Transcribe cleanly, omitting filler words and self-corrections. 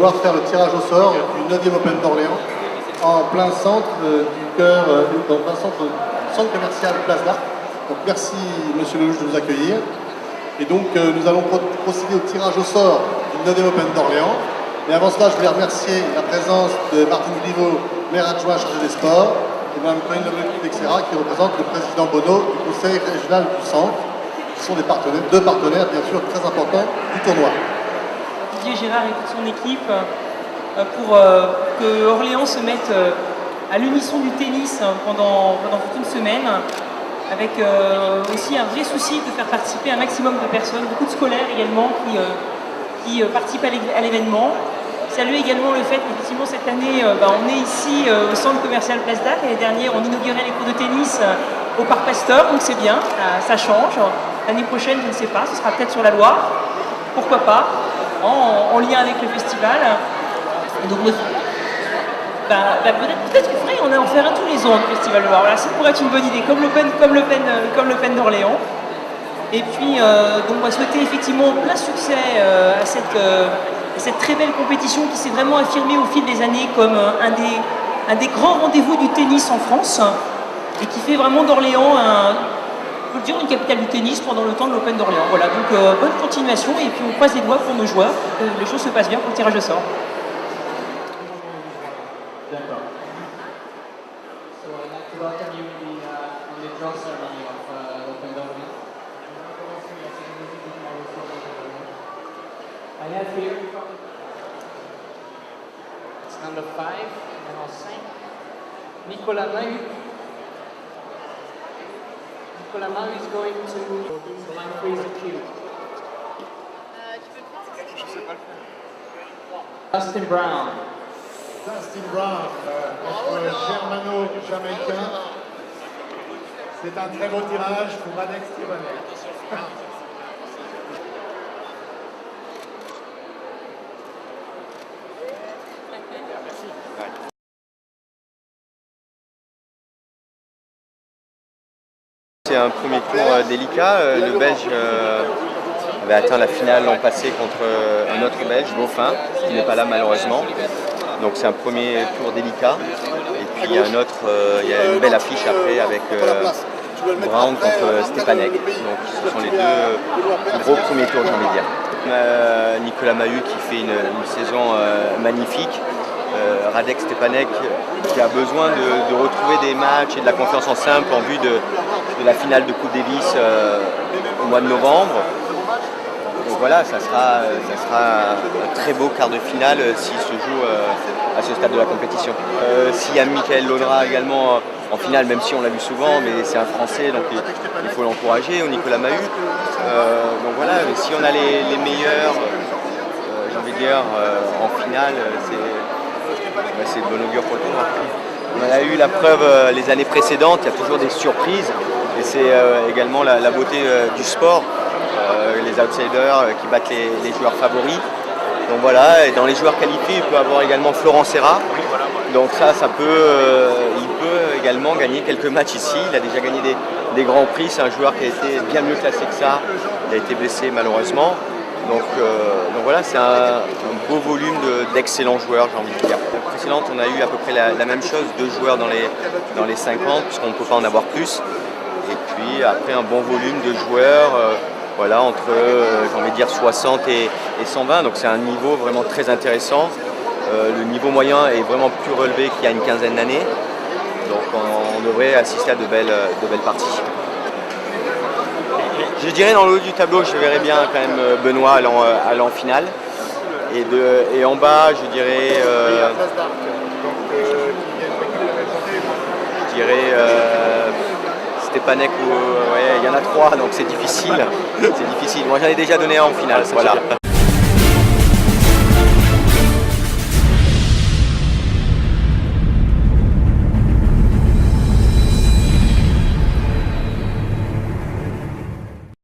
pouvoir faire le tirage au sort du 9e Open d'Orléans en plein centre du cœur, dans plein centre commercial Place d'Arc. Donc merci Monsieur Lelouch de nous accueillir. Et donc nous allons procéder au tirage au sort du 9e Open d'Orléans. Mais avant cela, je voulais remercier la présence de Martine Griveaux, maire adjoint chargé des sports, et Mme Corinne Lelouch-Texera, qui représente le président Bonneau du conseil régional du centre, qui sont deux partenaires bien sûr très importants du tournoi. Didier Gérard et toute son équipe pour que Orléans se mette à l'unisson du tennis pendant toute une semaine, avec aussi un vrai souci de faire participer un maximum de personnes, beaucoup de scolaires également qui participent à l'événement. Saluer également le fait qu'effectivement cette année on est ici au centre commercial Place d'Arc. L'année dernière on inaugurait les cours de tennis au Parc Pasteur, donc c'est bien, ça change. L'année prochaine je ne sais pas, ce sera peut-être sur la Loire, pourquoi pas, en lien avec le festival. Et donc peut-être qu'il faudrait en faire un tous les ans le festival de Loire. Voilà, ça pourrait être une bonne idée, comme l'Open d'Orléans. Et puis donc on va souhaiter effectivement plein succès à cette très belle compétition qui s'est vraiment affirmée au fil des années comme un des grands rendez-vous du tennis en France et qui fait vraiment d'Orléans on peut dire une capitale du tennis pendant le temps de l'Open d'Orléans. Voilà, donc bonne continuation et puis on croise les doigts pour nos joueurs, que les choses se passent bien pour le tirage au sort. D'accord. So I'd like to welcome you on the draw ceremony of Open d'Orléans. I have here, it's number 5, numéro 5, Nicolas Mahut. Nicolas Mahut is going to line freeze the cue. Dustin Brown. Dustin Brown, notre germano-jamaïcain. C'est un très beau tirage pour Radek Stepanek. C'est un premier tour délicat. Le Belge avait atteint la finale l'an passé contre un autre Belge, Beaufin, qui n'est pas là malheureusement. Donc c'est un premier tour délicat. Et puis il y a une belle affiche après avec Brown contre Stepanek. Donc ce sont les deux gros premiers tours, j'ai envie de dire. Nicolas Mahut qui fait une saison magnifique. Radek Stepanek qui a besoin de retrouver des matchs et de la confiance en simple en vue de la finale de Coupe Davis au mois de novembre. Donc voilà, ça sera un très beau quart de finale s'il se joue à ce stade de la compétition. S'il y a Michael Laudra également en finale, même si on l'a vu souvent, mais c'est un Français, donc il faut l'encourager, ou Nicolas Mahut. Donc voilà, si on a les meilleurs, j'ai envie de dire, en finale, c'est de bon augure pour le tournoi. On a eu la preuve les années précédentes, il y a toujours des surprises et c'est également la beauté du sport, les outsiders qui battent les joueurs favoris. Donc voilà, et dans les joueurs qualifiés, il peut avoir également Florent Serra. Donc il peut également gagner quelques matchs ici. Il a déjà gagné des grands prix, c'est un joueur qui a été bien mieux classé que ça. Il a été blessé malheureusement. Donc voilà, c'est un beau volume d'excellents joueurs, j'ai envie de dire. La précédente, on a eu à peu près la même chose, 2 joueurs dans les 50, puisqu'on ne peut pas en avoir plus. Et puis après, un bon volume de joueurs, voilà, entre, j'ai envie de dire, 60 et 120. Donc c'est un niveau vraiment très intéressant. Le niveau moyen est vraiment plus relevé qu'il y a une quinzaine d'années. Donc on devrait assister à de belles parties. Je dirais dans le haut du tableau, je verrais bien quand même Benoît allant en finale. Et en bas, je dirais Stepanek, il y en a 3, donc c'est difficile. Moi j'en ai déjà donné un en finale. Voilà.